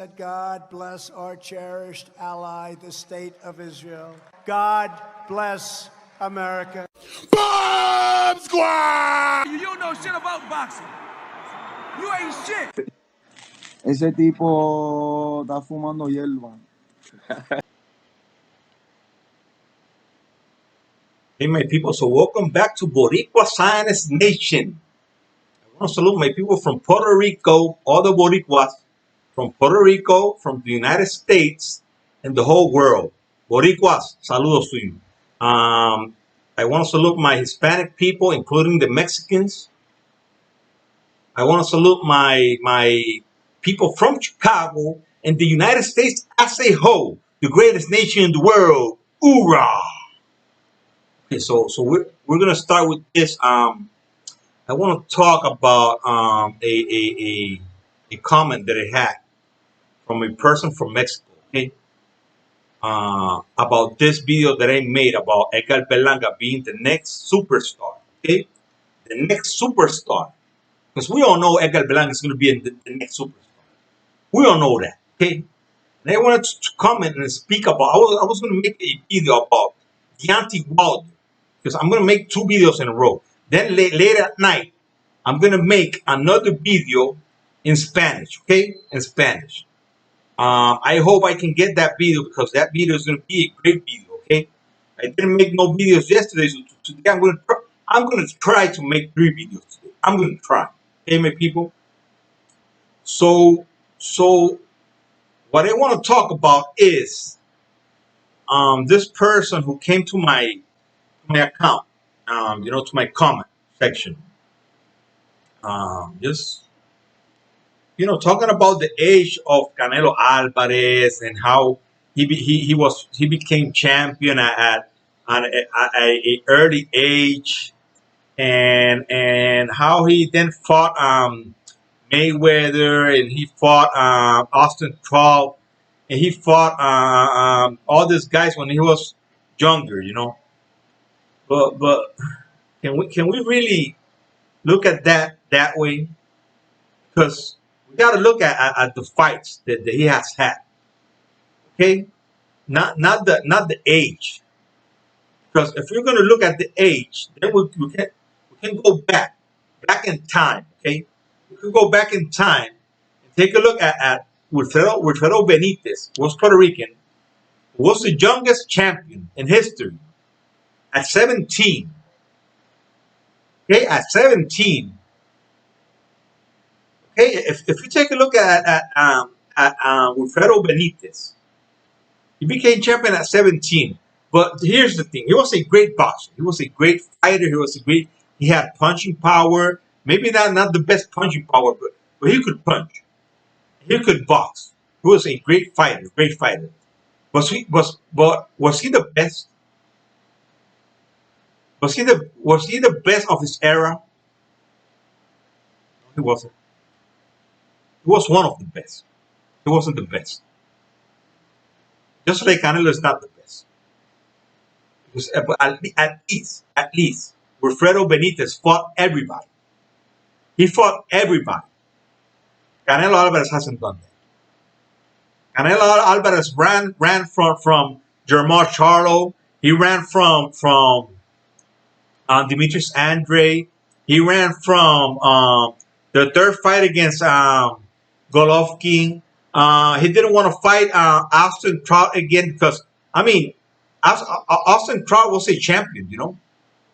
that God bless our cherished ally, the State of Israel. God bless America. Bomb Squad! You don't know shit about boxing. You ain't shit. Ese tipo está fumando hierba. Hey, my people, so welcome back to Boricua Science Nation. I want to salute my people from Puerto Rico, all the Boricuas from Puerto Rico, from the United States, and the whole world. Boricuas, saludos to you. I want to salute my Hispanic people, including the Mexicans. I want to salute my people from Chicago and the United States as a whole, the greatest nation in the world. Hoorah! Okay, so we're gonna start with this. I want to talk about a comment that I had from a person from Mexico. Okay, about this video that I made about Edgar Berlanga being the next superstar. Okay, the next superstar, because we all know Edgar Berlanga is going to be the next superstar. We all know that. Okay, and I wanted to comment and speak about. I was going to make a video about Deontay Wilder, because I'm going to make 2 videos in a row. Then later at night, I'm going to make another video in Spanish, okay? In Spanish. I hope I can get that video, because that video is going to be a great video, okay? I didn't make no videos yesterday, so today I'm going to try to make 3 videos today. I'm going to try, okay, my people? So what I want to talk about is this person who came to my account, to my comment section. Just talking about the age of Canelo Alvarez and how he became champion at a early age, and how he then fought Mayweather, and he fought Austin Trout, and he fought all these guys when he was younger, But can we really look at that way? Because we got to look at the fights that he has had. Okay, not the age. Because if you're going to look at the age, then we can go back in time. Okay, we can go back in time and take a look at Wilfredo Benitez, who was Puerto Rican, who was the youngest champion in history at 17. Okay, at 17. Okay, if you take a look at Wilfredo Benitez, he became champion at 17. But here's the thing: he was a great boxer. He was a great fighter. He had punching power. Maybe not the best punching power, but he could punch. He could box. He was a great fighter. Great fighter. Was he the best? Was he the best of his era? No, he wasn't. He was one of the best. He wasn't the best. Just like Canelo is not the best. Because at least, Wilfredo Benitez fought everybody. He fought everybody. Canelo Alvarez hasn't done that. Canelo Alvarez ran from Jermall Charlo. He ran from Demetrius Andre. He ran from the third fight against Golovkin. He didn't want to fight Austin Trout again, because, Austin Trout was a champion,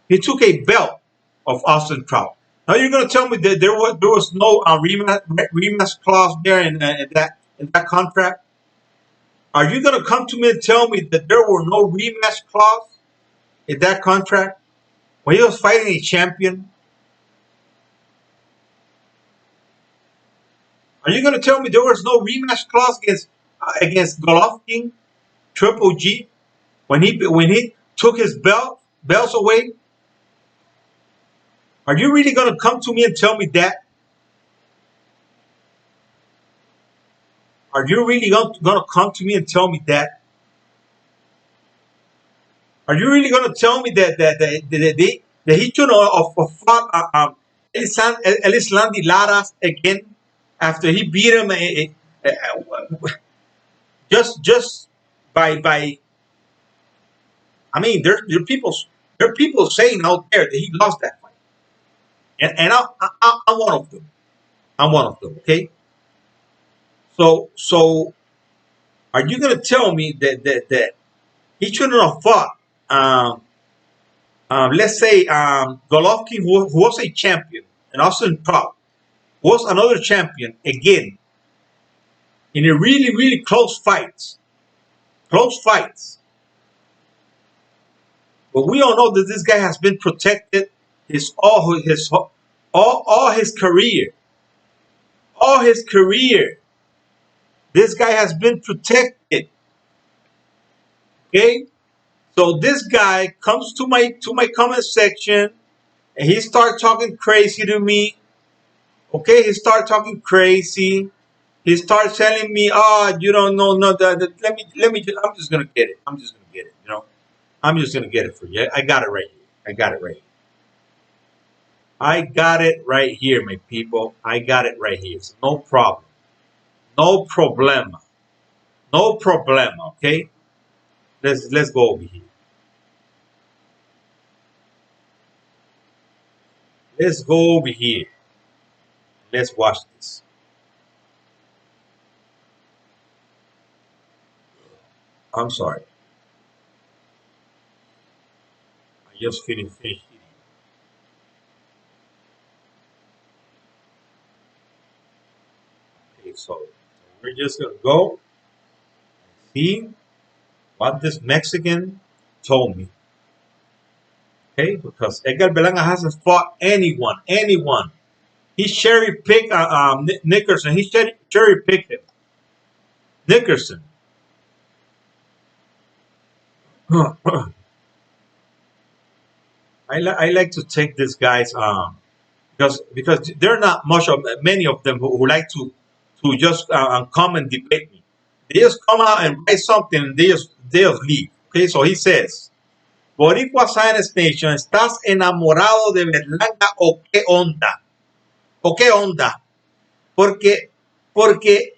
He took a belt of Austin Trout. Now you're going to tell me that there was no rematch clause there in that contract? Are you going to come to me and tell me that there were no rematch clause in that contract when he was fighting a champion? Are you going to tell me there was no rematch clause against Golovkin, Triple G, when he took his belts away? Are you really going to come to me and tell me that? Are you really going to come to me and tell me that? Are you really going to tell me that he should have fought Elislandy Laras again after he beat him Just by I mean, there are people saying out there that he lost that fight, and I'm one of them. I'm one of them. Okay, so are you gonna tell me that he shouldn't have fought? Let's say Golovkin, who was a champion, and Austin Proud was another champion again in a really close fights, close fights. But we all know that this guy has been protected all his career, all his career. This guy has been protected. Okay, so this guy comes to my comment section and he starts talking crazy to me. Okay, he starts talking crazy. He starts telling me, "Oh, you don't know, no, let me. I'm just gonna get it. I'm just gonna get it. You know, I'm just gonna get it for you. I got it right here. I got it right here. I got it right here, my people. I got it right here. So no problem. No problema. No problema. Okay, let's go over here. Let's go over here. Let's watch this. I'm sorry. I just finished eating. Okay, so we're just gonna go see what this Mexican told me. Okay, because Edgar Berlanga hasn't fought anyone. Anyone. He cherry picked Nickerson. He cherry picked him. Nickerson. I like to take these guys because there are not much of many of them who like to just come and debate me. They just come out and write something and they just leave. Okay, so he says, Boricua Science Nation, ¿estás enamorado de Berlanga o qué onda? ¿O qué onda? Porque porque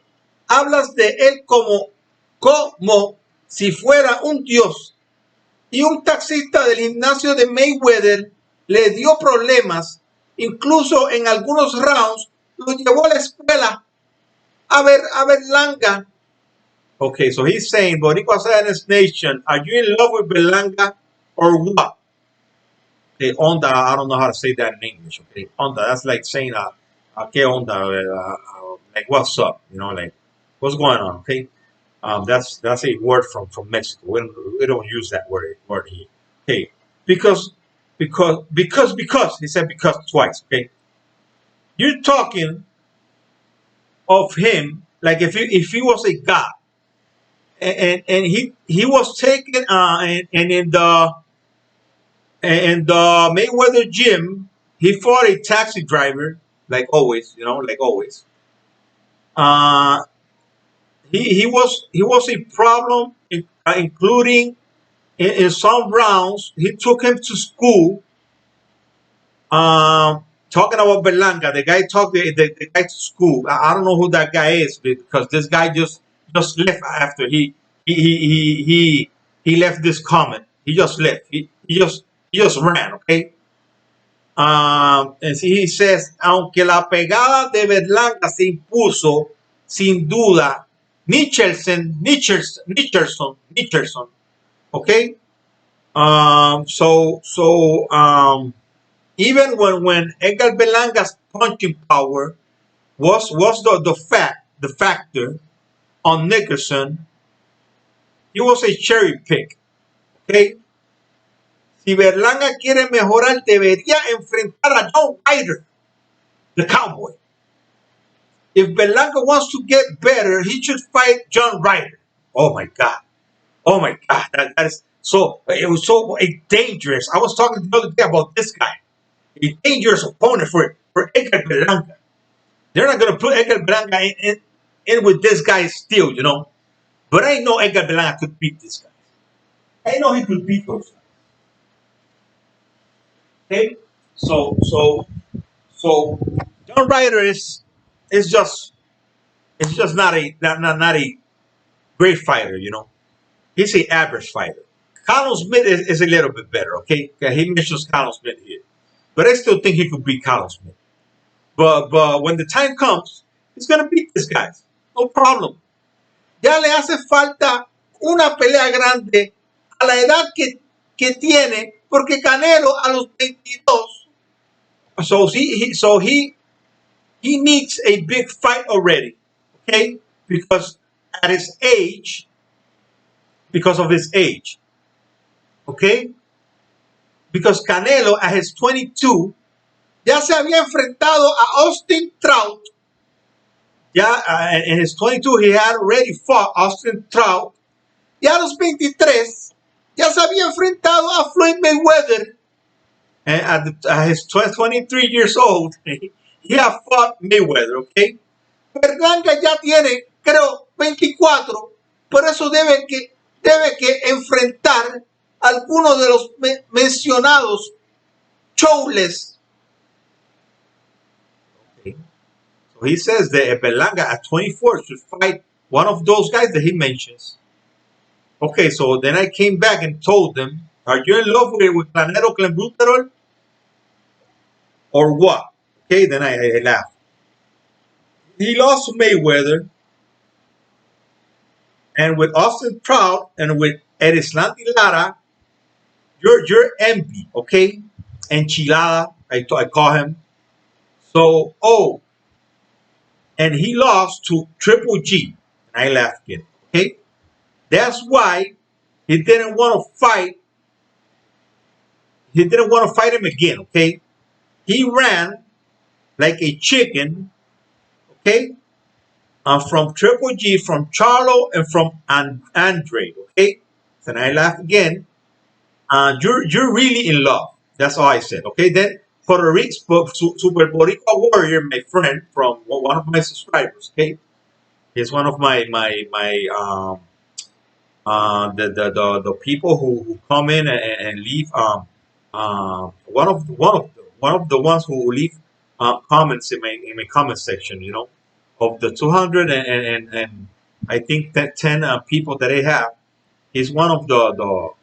hablas de él como si fuera un dios. Y un taxista del gimnasio de Mayweather le dio problemas, incluso en algunos rounds lo llevó a la escuela a ver Langa. Okay, so he's saying, Boricua Science Nation, are you in love with Berlanga or what? Okay, onda, I don't know how to say that in English. Okay, onda, that's like saying, ¿qué onda? Like, what's up? You know, like, what's going on? Okay, that's a word from Mexico. We don't use that word here. Okay, because he said because twice. Okay, you're talking of him like if he was a god, and he was taken and in the Mayweather gym he fought a taxi driver like always, you know, like always. Uh, he was a problem, including in some rounds. He took him to school. Talking about Berlanga, the guy took the guy to school. I don't know who that guy is because this guy just left after he left this comment. He just left. He just ran. Okay. And he says, aunque la pegada de Berlanga se impuso sin duda, Nicholson, okay. Even when Edgar Berlanga's punching power was the factor on Nicholson, he was a cherry pick. Okay. Si Berlanga quiere mejorar, debería enfrentar a John Ryder, the cowboy. If Berlanga wants to get better, he should fight John Ryder. Oh my God. Oh my God. That is so, it was so dangerous. I was talking the other day about this guy. A dangerous opponent for Edgar Berlanga. They're not going to put Edgar Berlanga in with this guy still, you know. But I know Edgar Berlanga could beat this guy. I know he could beat those guys. Okay? So John Ryder is just It's just not a great fighter, you know. He's an average fighter. Callum Smith is a little bit better, okay? He mentions Callum Smith here. But I still think he could beat Callum Smith. But when the time comes, he's gonna beat this guy. No problem. Ya le hace falta una pelea grande a la edad que tiene, porque Canelo a los 22. So he needs a big fight already, okay? Because at his age, because of his age, okay? Because Canelo at his 22 ya se había enfrentado a Austin Trout. Ya in his 22 he had already fought Austin Trout. Ya a los 23 ya se había enfrentado a Floyd Mayweather. And at his 23 years old, he had fought Mayweather, okay? Berlanga ya tiene, creo, 24. Por eso debe que enfrentar a alguno de los mencionados showless. Okay. So he says that Berlanga at 24 should fight one of those guys that he mentions. Okay, so then I came back and told them, are you in love with Planero Clenbuterol? Or what? Okay, then I laughed. He lost to Mayweather, and with Austin Trout and with Erislandy Lara, you're envy, okay? Enchilada, I call him. So, and he lost to Triple G. And I laughed again, okay? That's why he didn't want to fight. He didn't want to fight him again, okay? He ran like a chicken, okay? From Triple G, from Charlo, and from Andre, okay? Then I laughed again. You're really in love. That's all I said, okay? Then Puerto Rico, Super Boricua Warrior, my friend from one of my subscribers, okay? He's one of my the people who come in and leave one of the ones who leave comments in my comment section, you know, of the 200 and I think that 10 people that I have, he's one of the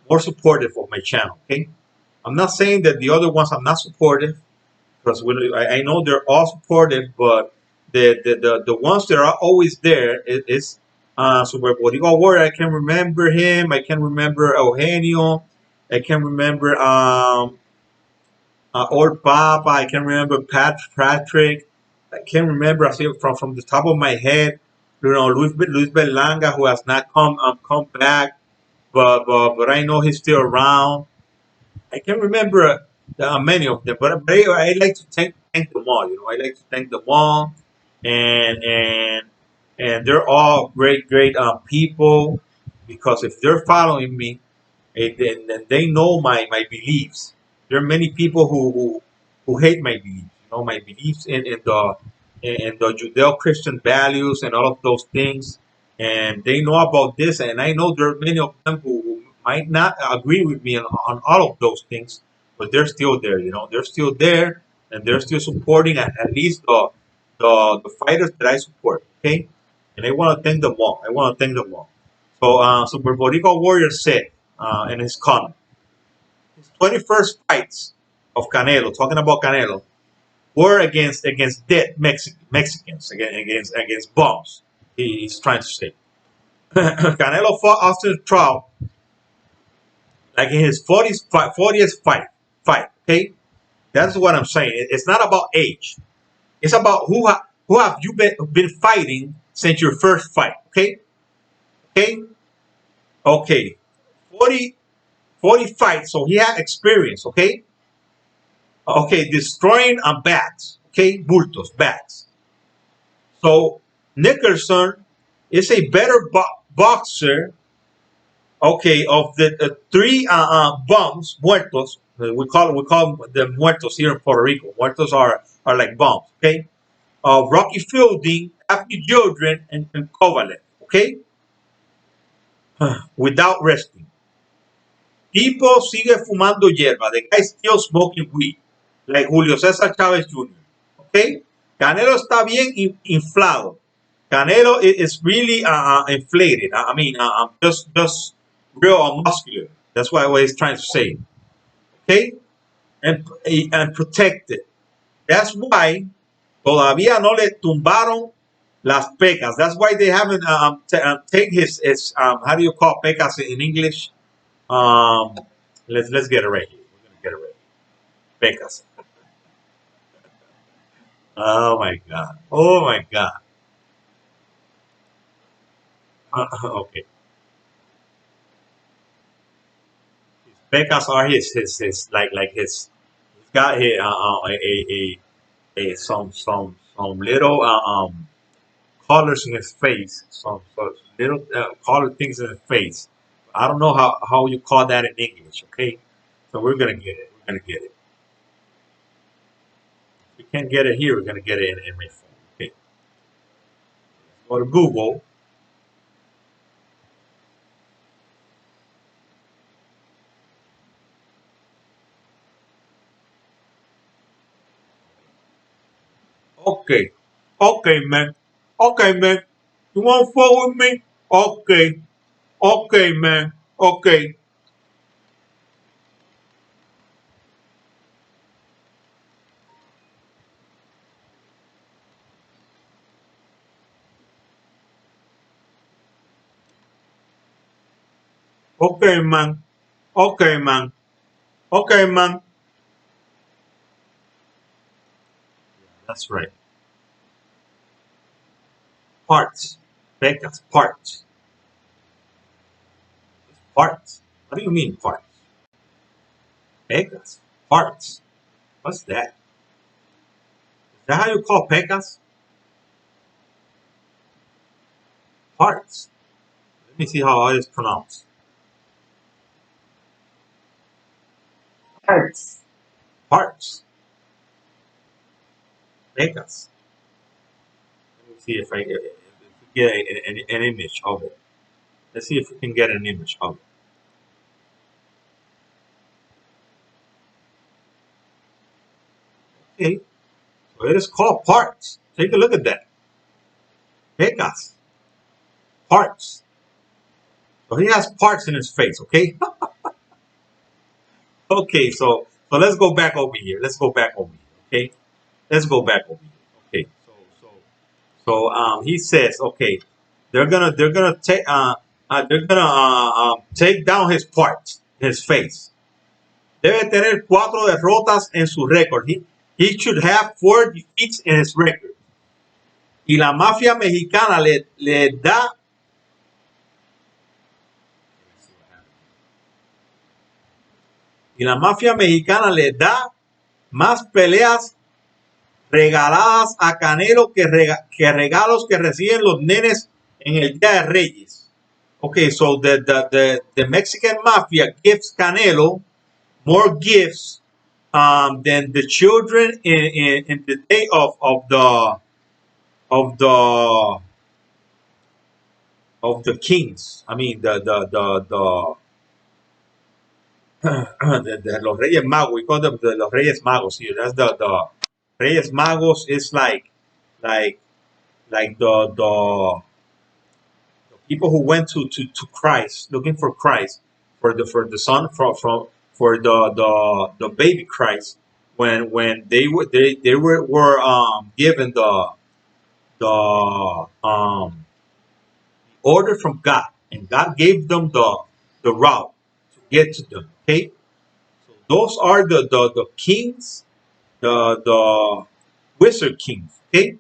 more supportive of my channel. Okay, I'm not saying that the other ones are not supportive, because I know they're all supportive, but the ones that are always there is Super Boricua Warrior. I can remember him. I can remember Eugenio. I can remember Old Papa. I can remember Patrick. I can remember, I say from the top of my head, you know, Luis Berlanga, who has not come back, but I know he's still around. I can remember many of them, but I like to thank them all. You know, I like to thank them all, and and and they're all great people, because if they're following me, then they know my beliefs. There are many people who hate my beliefs. You know, my beliefs in the Judeo-Christian values and all of those things, and they know about this. And I know there are many of them who might not agree with me on all of those things, but they're still there. You know, they're still there, and they're still supporting at least the fighters that I support. Okay, and I want to thank them all. I want to thank them all. So Super Boricua Warrior said in his comment, his 21st fights of Canelo, talking about Canelo, were against dead Mexicans, against bums. He's trying to say. Canelo fought Austin Trout like in his 40th fight. Okay, that's what I'm saying. It's not about age. It's about who have you been fighting since your first fight. Okay, okay. 40 fights, so he had experience. Okay, destroying bats. Okay, bultos, bats. So Nicholson is a better boxer. Okay, of the three bums, muertos. We call them muertos here in Puerto Rico. Muertos are like bums. Okay, Rocky Fielding, Anthony Jordan, and Kovalev. Okay, without resting. People sigue fumando hierba. The guy still smoking weed, like Julio César Chávez Jr. Okay, Canelo está bien inflado. Canelo is really inflated. I mean, just real muscular. That's what he's trying to say. Okay, and protected. That's why todavía no le tumbaron las pecas. That's why they haven't take his how do you call pecas in English? Let's get it right here. We're gonna get it right. Pecas. Oh my god. Oh my god. Okay. Pecas are his like his. He's got a some little colors in his face. Some little colored things in his face. I don't know how you call that in English. Okay. So we're gonna get it. We're gonna get it. If we can't get it here, we're gonna get it in my phone. Okay. Go to Google. Okay. Okay, man. Okay, man. You want to fuck with me? Okay. Okay, man. Okay. Okay, man. Okay, man. Okay, man. That's right. Parts. Becas. Parts. Parts. What do you mean parts? Becas. Parts. What's that? Is that how you call pecas? Parts. Let me see how it is pronounced. Parts. Parts. Pecas. Let me see if I get an image of it. Let's see if we can get an image of it. Okay. So it is called parts. Take a look at that. Pecas. Parts. So he has parts in his face, okay? Okay, so let's go back over here. Let's go back over here, okay? Let's go back over here. Okay. So he says, okay, they're gonna take down his parts, his face. Debe tener 4 derrotas en su récord. He should have 4 defeats in his record. Y la mafia mexicana le da. Y la mafia mexicana le da más peleas regaladas a Canelo que regalos que reciben los nenes en el Día de Reyes. Okay, so the Mexican mafia gives Canelo more gifts than the children in the day of the of the kings. I mean the los Reyes Magos. We call them the los Reyes Magos here. That's the Reyes Magos is like the people who went to Christ looking for Christ for the son for the baby Christ when they were given the order from God, and God gave them the route to get to them. Okay, so those are the kings, the wizard kings. Okay,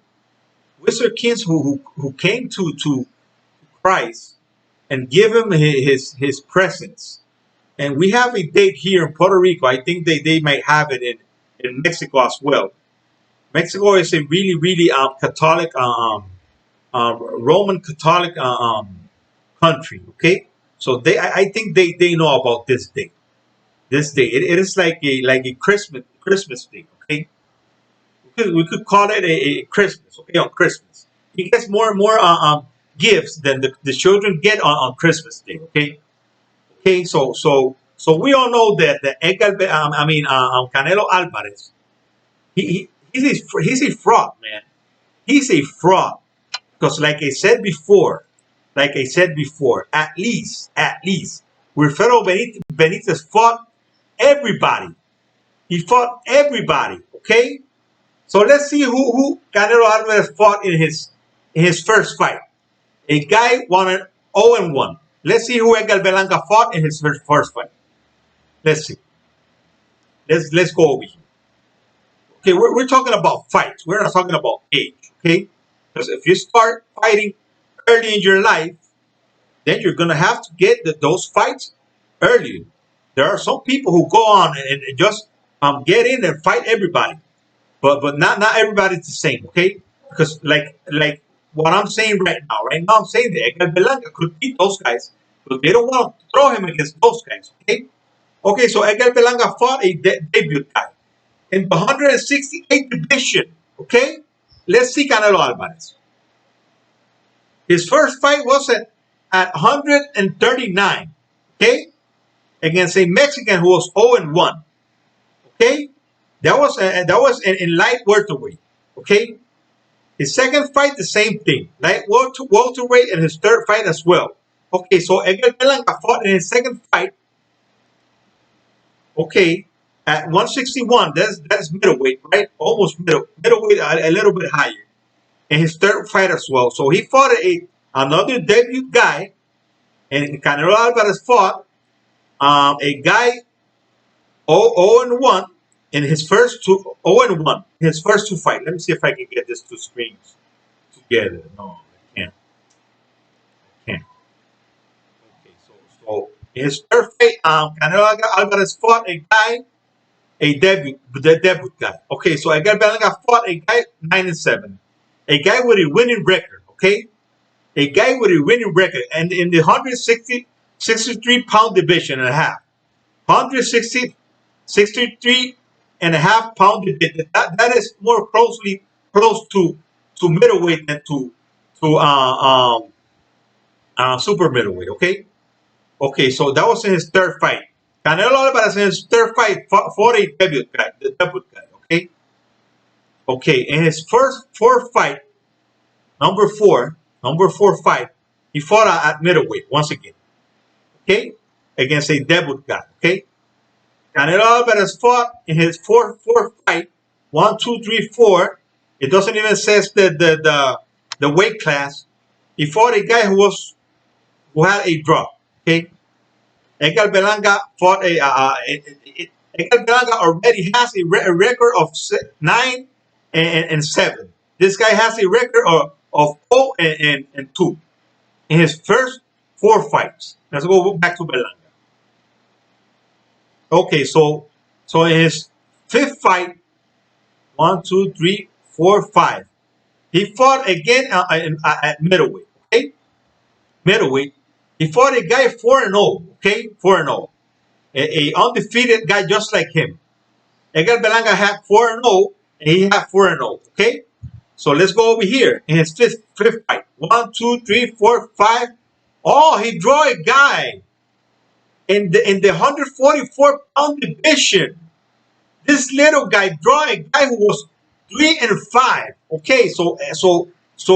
wizard kings who came to Christ and give him his presence. And we have a date here in Puerto Rico. I think they might have it in Mexico as well. Mexico is a really Catholic Roman Catholic country. Okay, so I think they know about this day. This day it is like a Christmas day. Okay, we could call it a Christmas. Okay, on Christmas he gets more and more gifts than the children get on Christmas day. Okay, okay, so we all know that Edgar, Canelo Alvarez, he's a fraud, man. He's a fraud. Because like I said before, at least, Wilfredo Benitez fought everybody. He fought everybody. Okay, so let's see who Canelo Alvarez fought in his first fight. A guy wanted 0-1. Let's see who Edgar Berlanga fought in his first fight. Let's see. Let's go over here. Okay, we're talking about fights. We're not talking about age. Okay, because if you start fighting early in your life, then you're gonna have to get those fights early. There are some people who go on and just get in and fight everybody, but not everybody's the same. Okay, because like what I'm saying right now, I'm saying that Edgar Berlanga could beat those guys, but they don't want to throw him against those guys. Okay, so Edgar Berlanga fought a debut guy in the 168 division. Okay, let's see Canelo Alvarez. His first fight was at 139. Okay, against a Mexican who was 0-1. Okay, that was in light welterweight. Okay, his second fight the same thing, light welterweight, and his third fight as well. Okay, so Edgar Berlanga fought in his second fight. Okay, at 161, that's middleweight, right? Almost middleweight, a little bit higher. And his third fight as well. So he fought another debut guy, and Canelo Alvarez fought a guy 0-1 in his first two 0-1 in his first two fights. Let me see if I can get these two screens together. No, I can't. Okay, so in his third fight, Canelo Alvarez fought a guy, the debut guy. Okay, so Edgar Berlanga fought a guy 9-7, a guy with a winning record. Okay, a guy with a winning record, and in the 63-pound division and a half, 63.5 pound division. That is more close to middleweight than to super middleweight. Okay, so that was in his third fight. Canelo Alvarez in his third fight fought a debut guy, the debut guy. Okay, in his fourth fight, number four fight, he fought at middleweight once again. Okay, against a debut guy. Okay, Canelo Alvarez fought in his fourth fight, 1, 2, 3, 4. It doesn't even says the weight class. He fought a guy who had a draw. Okay, Edgar Berlanga fought Edgar Berlanga already has a record of 9-7. This guy has a record of 0-2 in his first 4 fights. Let's go back to Berlanga. Okay, so in his fifth fight, 1, 2, 3, 4, 5, he fought again at middleweight. Okay, middleweight. He fought a guy 4-0. Okay, 4-0, a undefeated guy just like him. Edgar Berlanga had 4-0, and he had 4-0. Okay, so let's go over here in his fifth fight. 1, 2, 3, 4, 5. Oh, he drew a guy in the 144-pound division. This little guy draw a guy who was 3-5. Okay, so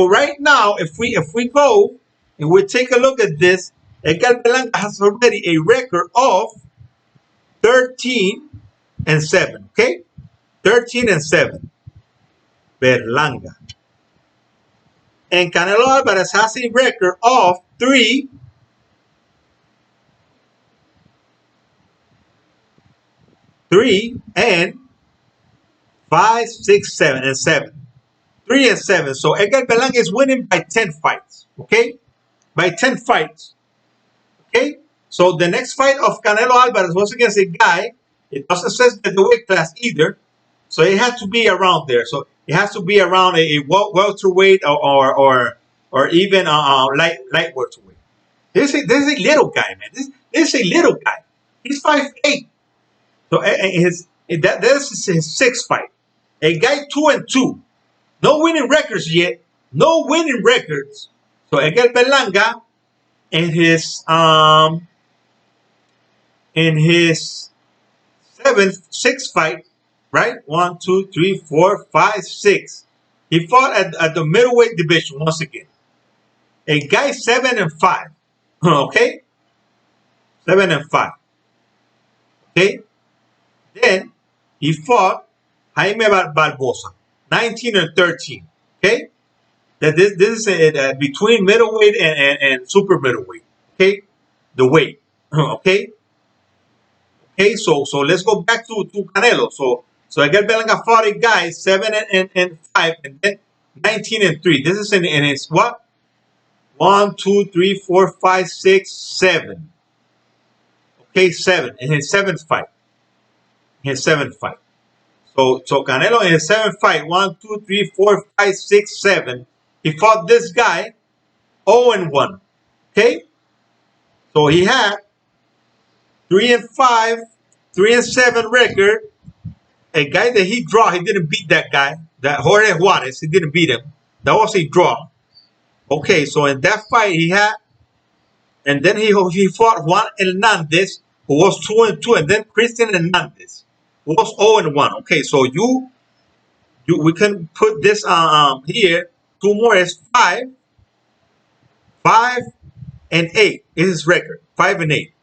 right now, if we go and we take a look at this, Edgar Berlanga has already a record of 13-7. Okay, 13-7. Berlanga. And Canelo Alvarez has a record of 3 and 5, 6, 7 and 7. 3 and 7. So Edgar Berlanga is winning by 10 fights. Okay, by 10 fights. Okay, so the next fight of Canelo Alvarez was against a guy. It doesn't say the weight class either, so it has to be around there. So it has to be around a welterweight or even light welterweight. This is a little guy, man. This is a little guy. He's 5'8". So that's his sixth fight. A guy 2-2, no winning records yet. No winning records. So Edgar Berlanga in his sixth fight, right? 1, 2, 3, 4, 5, 6. He fought at the middleweight division once again. a guy 7-5. Okay, 7-5. Okay, then he fought Jaime Barbosa, 19-13. Okay, that this is between middleweight and super middleweight. Okay, the weight. Okay, okay. So let's go back to Canelo. So Edgar Berlanga fought a guy 7-5, and then 19-3. This is in his what? 1, 2, 3, 4, 5, 6, 7. Okay, 7 in his seventh fight. His seventh fight. So Canelo in his seventh fight, 1, 2, 3, 4, 5, 6, 7. He fought this guy 0-1. Okay, so he had 3-5, 3-7 record. A guy that he draw, he didn't beat that guy. That Jorge Juarez, he didn't beat him. That was a draw. Okay, so in that fight he had, and then he fought Juan Hernandez, who was 2-2, and then Christian Hernandez, who was 0-1. Okay, so we can put this here. Two more is 5 and 8 is his record. 5 and 8.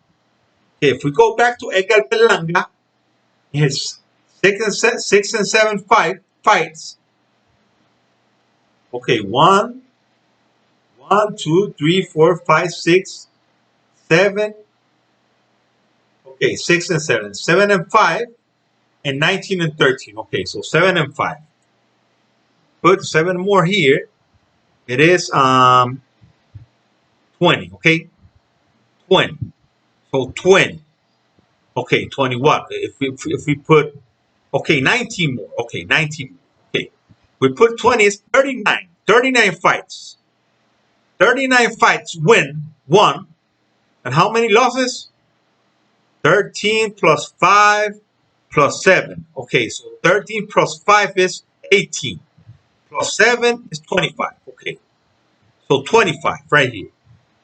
Okay, if we go back to Edgar Berlanga, his 6 and 7 fights. Okay, 1, 2, 3, 4, 5, 6, 7. Okay, 6 and 7, 7-5, and 19-13. Okay, so 7-5. Put 7 more here. It is 20. Okay, 20. So 20. Okay, 20 what? If we put, okay, 19 more. Okay, 19 more. Okay, we put 20 is 39. 39 fights. 39 fights won. And how many losses? 13 plus 5 plus 7. Okay, so 13 plus 5 is 18. Plus 7 is 25. Okay, so 25 right here.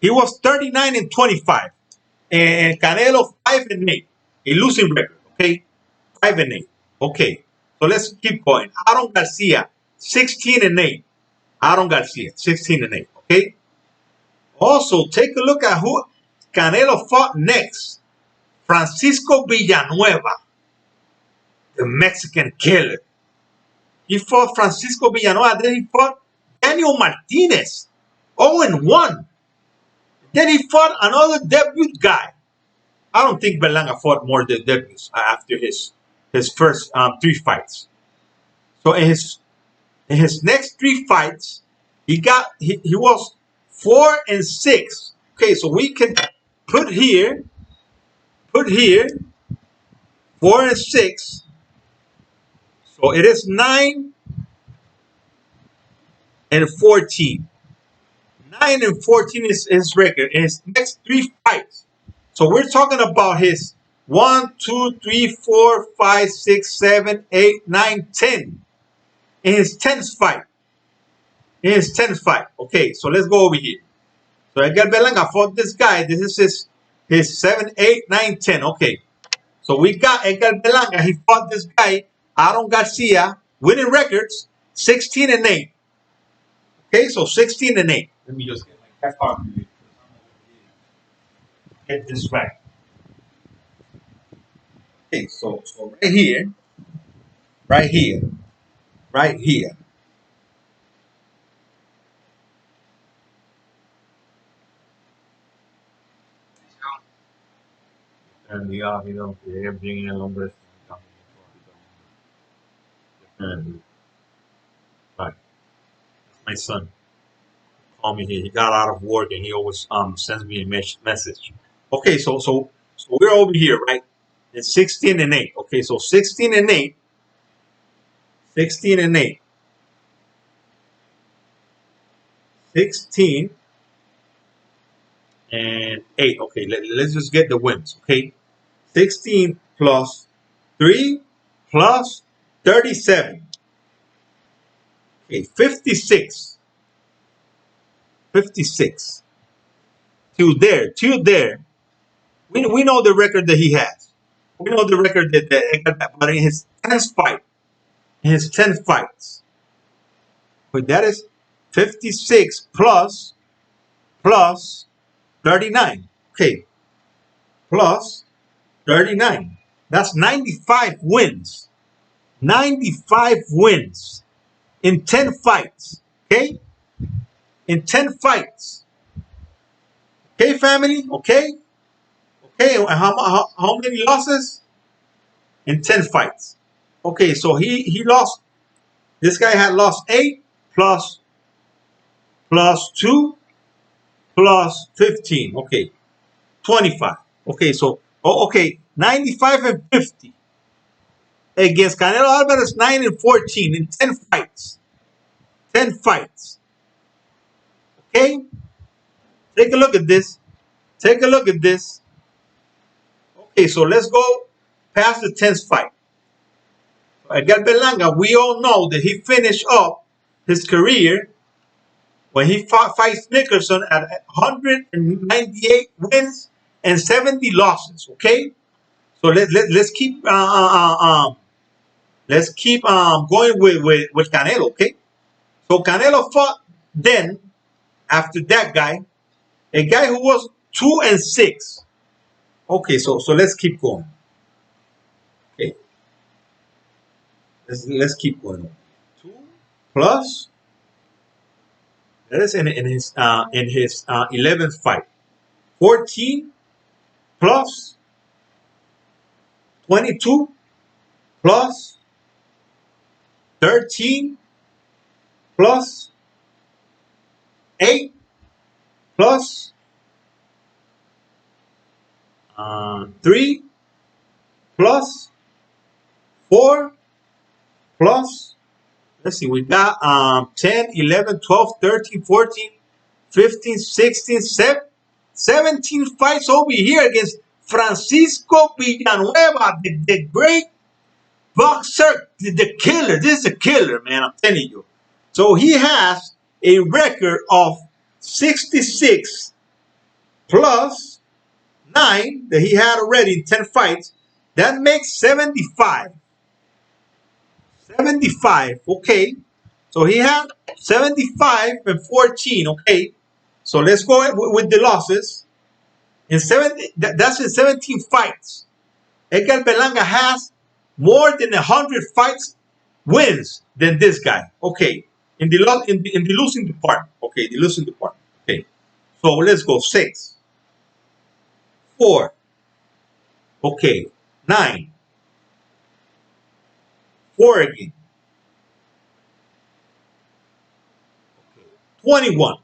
He was 39-25. And Canelo 5-8. A losing record. Okay, 5-8. Okay, so let's keep going. Aaron Garcia 16-8. Aaron Garcia 16-8. Okay. Also, take a look at who Canelo fought next. Francisco Villanueva, the Mexican killer. He fought Francisco Villanueva. Then he fought Daniel Martinez, 0-1. Then he fought another debut guy. I don't think Berlanga fought more than debuts after his first 3 fights. So in his next 3 fights, he was 4-6. Okay, so we can put here 4-6. So it is 9-14. 9-14 is his record in his next 3 fights. So we're talking about his 1, 2, 3, 4, 5, 6, 7, 8, 9, 10. In his 10th fight. Okay, so let's go over here. So Edgar Berlanga fought this guy. This is his 7, 8, 9, 10. Okay. So we got Edgar Berlanga. He fought this guy, Aaron Garcia, winning records, 16-8. Okay, so 16-8. Let me just get my calculator. Get this right. Okay, so right here. And the bringing el hombre. And right, that's my son. Call me here. He got out of work and he always sends me a message. Okay, so we're over here, right? It's 16-8. Okay, so 16-8. 16-8. 16-8. Okay, let's just get the wins. Okay, 16 plus 3 plus 37. Okay, 56. 56. Till there. We know the record that he has. We know the record but in his 10th fight, but that is 56 plus plus 39. Okay, plus 39. That's 95 wins. 95 wins in 10 fights. Okay? In 10 fights. Okay, family? Okay? Okay, and how many losses? In 10 fights. Okay, so he lost. This guy had lost 8 plus 2 plus 15. Okay, 25. Okay, so, okay, 95 and 50. Against Canelo Alvarez, 9 and 14 in 10 fights. 10 fights. Okay? Take a look at this. Take a look at this. Okay, so let's go past the 10th fight. Edgar Berlanga, we all know that he finished up his career when he fights Nicholson at 198 wins and 70 losses. Okay? So let's keep going with Canelo. Okay? So Canelo fought then after that guy, a guy who was 2 and 6. Okay, so let's keep going. Okay, let's keep going. 2 plus, that is in his 11th fight. 14 plus 22 plus 13 plus 8 plus 3 plus 4 plus, let's see, we got 10, 11, 12, 13, 14, 15, 16, 17 fights over here against Francisco Villanueva, the great boxer, the killer. This is a killer, man, I'm telling you. So he has a record of 66 plus 9 that he had already in 10 fights. That makes 75. 75, okay. So he had 75 and 14, okay. So let's go with the losses. That's in 17 fights. Edgar Berlanga has more than 100 fights wins than this guy. Okay, in the losing department. Okay, the losing department. Okay, so let's go 6, 4. Okay, 9, 4 again. 21,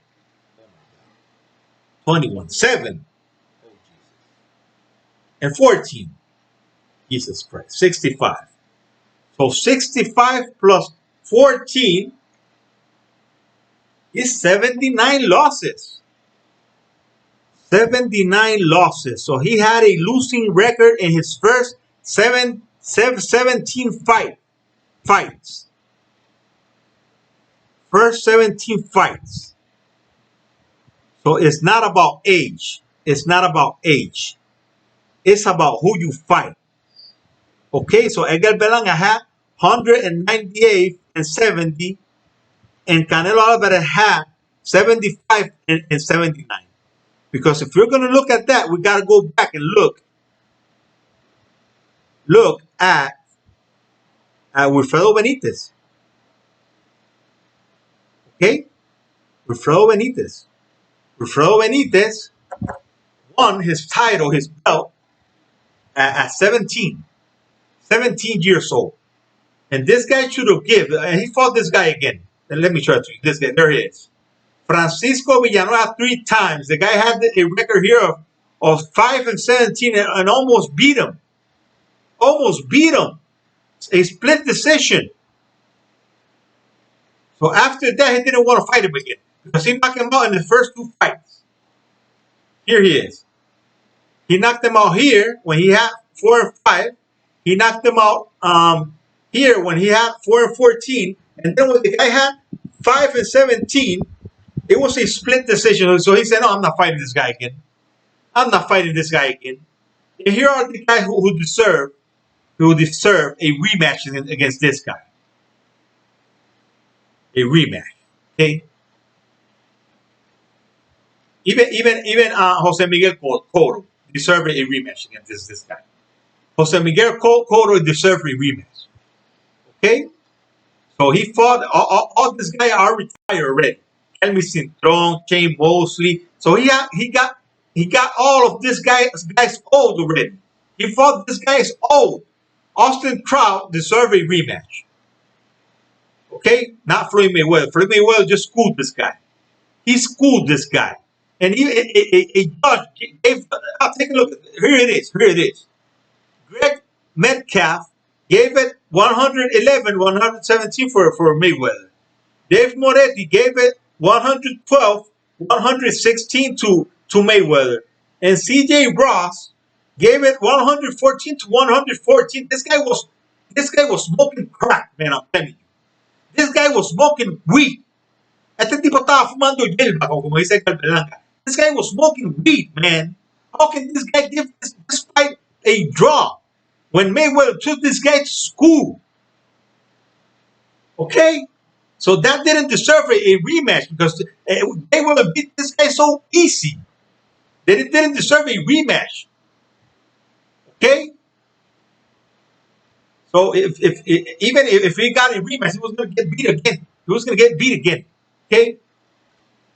7, and 14. Jesus Christ, 65. So 65 plus 14 is 79 losses. 79 losses. So he had a losing record in his first 17 fights. First 17 fights. So it's not about age. It's not about age. It's about who you fight. Okay, so Edgar Berlanga had 198 and 70, and Canelo Alvarez had 75 and 79. Because if we're going to look at that, we got to go back and look at Wilfredo Benitez. Okay, Wilfredo Benitez. Wilfredo Benitez won his title, his belt, at 17 years old. And this guy should have given, and he fought this guy again. And let me show it to you. This guy, there he is. Francisco Villanueva 3 times. The guy had a record here of 5 and 17 and almost beat him. Almost beat him. A split decision. So after that, he didn't want to fight him again. Because he knocked him out in the first 2 fights. Here he is. He knocked him out here when he had 4 and 5. He knocked him out here when he had 4 and 14. And then when the guy had 5 and 17, it was a split decision. So he said, no, I'm not fighting this guy again. I'm not fighting this guy again. And here are the guys who deserve a rematch against this guy. A rematch. Okay? Even Jose Miguel Cotto deserved a rematch against this guy. Jose Miguel Cotto deserved a rematch. Okay, so he fought. All these guys are retired already. Helmy Cintrón, Shane Mosley. So he got all of these guys old already. He fought these guys old. Austin Trout deserved a rematch. Okay, not Floyd Mayweather. Floyd Mayweather just schooled this guy. He schooled this guy. And a judge gave, take a look. Here it is. Here it is. Greg Metcalf gave it 111, 117 for Mayweather. Dave Moretti gave it 112, 116 to Mayweather. And CJ Ross gave it 114 to 114. This guy was smoking crack, man, I'm telling you. This guy was smoking weed. Este tipo estaba fumando hierba, como dice Edgar Berlanga. This guy was smoking weed, man. How can this guy give this fight a draw when Mayweather took this guy to school? Okay? So that didn't deserve a rematch because Mayweather beat this guy so easy that it didn't deserve a rematch. Okay? So even if he got a rematch, he was going to get beat again. He was going to get beat again. Okay?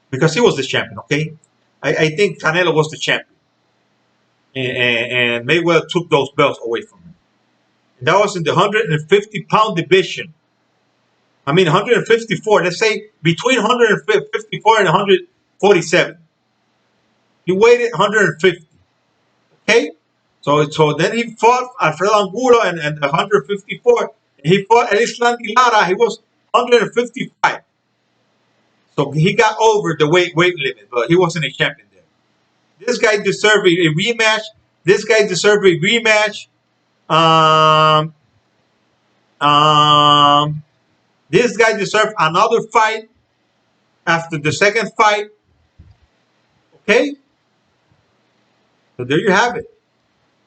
Because he was the champion. Okay? I think Canelo was the champion. And Mayweather took those belts away from him. And that was in the 150-pound division. I mean, 154. Let's say between 154 and 147. He weighed 150. Okay? So then he fought Alfredo Angulo and 154. And he fought Erislandy Lara. He was 155. So he got over the weight limit, but he wasn't a champion there. This guy deserved a rematch. This guy deserved a rematch. This guy deserved another fight after the second fight. Okay? So there you have it.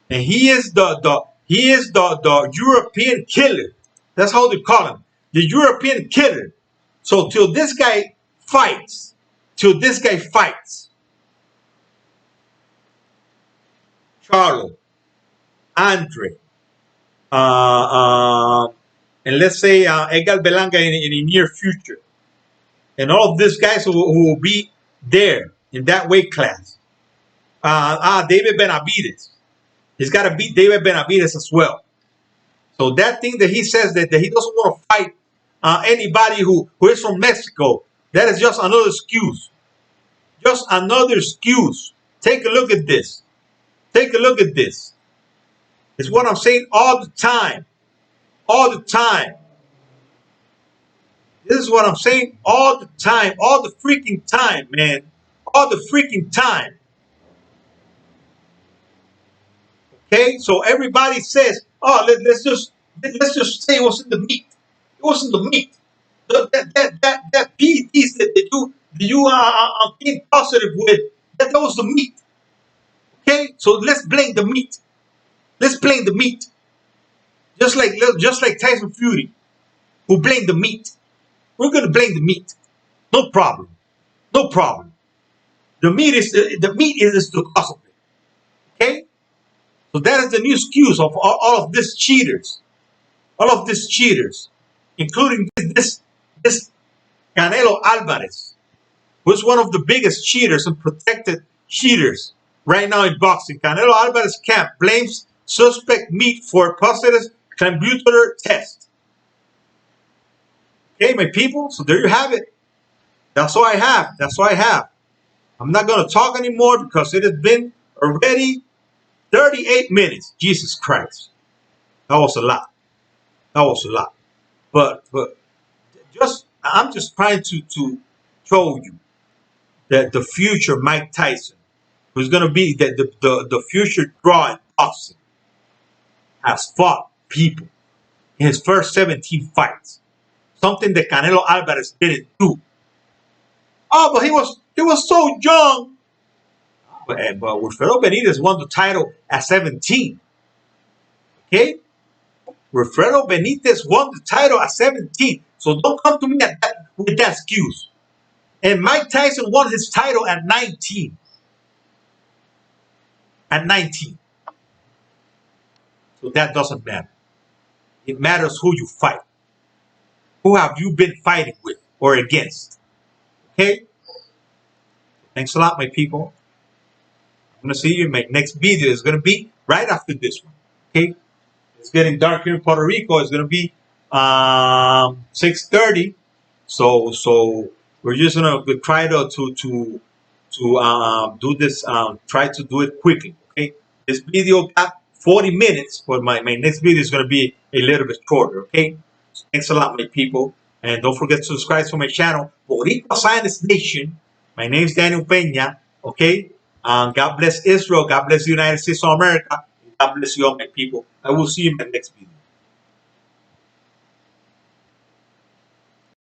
And he is the European killer. That's how they call him. The European killer. So till this guy fights, Charlo, Andre, and let's say Edgar Berlanga in the near future, and all of these guys who will be there in that weight class. David Benavidez. He's got to beat David Benavidez as well. So that thing that he says that he doesn't want to fight anybody who is from Mexico, that is just another excuse. Just another excuse. Take a look at this. Take a look at this. It's what I'm saying all the time. All the time. This is what I'm saying all the time. All the freaking time, man. All the freaking time. Okay? So everybody says, oh, let's just say it was in the meat. It was in the meat. That PEDs that you are being positive with, that was the meat. Okay? So let's blame the meat. Let's blame the meat. Just like Tyson Fury, who blamed the meat. We're gonna blame the meat. No problem. No problem. The meat is the cause of it. Okay? So that is the new excuse of all of these cheaters. All of these cheaters, including this Canelo Alvarez, who is one of the biggest cheaters and protected cheaters right now in boxing. Canelo Alvarez camp blames suspect meat for positive clambuterol test. Okay, my people, so there you have it. That's all I have. That's all I have. I'm not going to talk anymore because it has been already 38 minutes. Jesus Christ. That was a lot. That was a lot. But I'm just trying to show you that the future Mike Tyson, who's going to be the future draw in boxing, has fought people in his first 17 fights. Something that Canelo Alvarez didn't do. Oh, but he was so young. But Wilfredo Benitez won the title at 17. Okay? Wilfredo Benitez won the title at 17. So don't come to me with that excuse. And Mike Tyson won his title at 19. At 19. So that doesn't matter. It matters who you fight. Who have you been fighting with or against? Okay? Thanks a lot, my people. I'm going to see you in my next video. It's going to be right after this one. Okay? It's getting dark here in Puerto Rico. It's going to be 6:30. So we're just going to try to do this. Try to do it quickly. Okay? This video got 40 minutes, but my next video is going to be a little bit shorter. Okay? So thanks a lot, my people. And don't forget to subscribe to my channel, Boricua Science Nation. My name is Daniel Peña. Okay? God bless Israel. God bless the United States of America. God bless you all, my people. I will see you in my next video.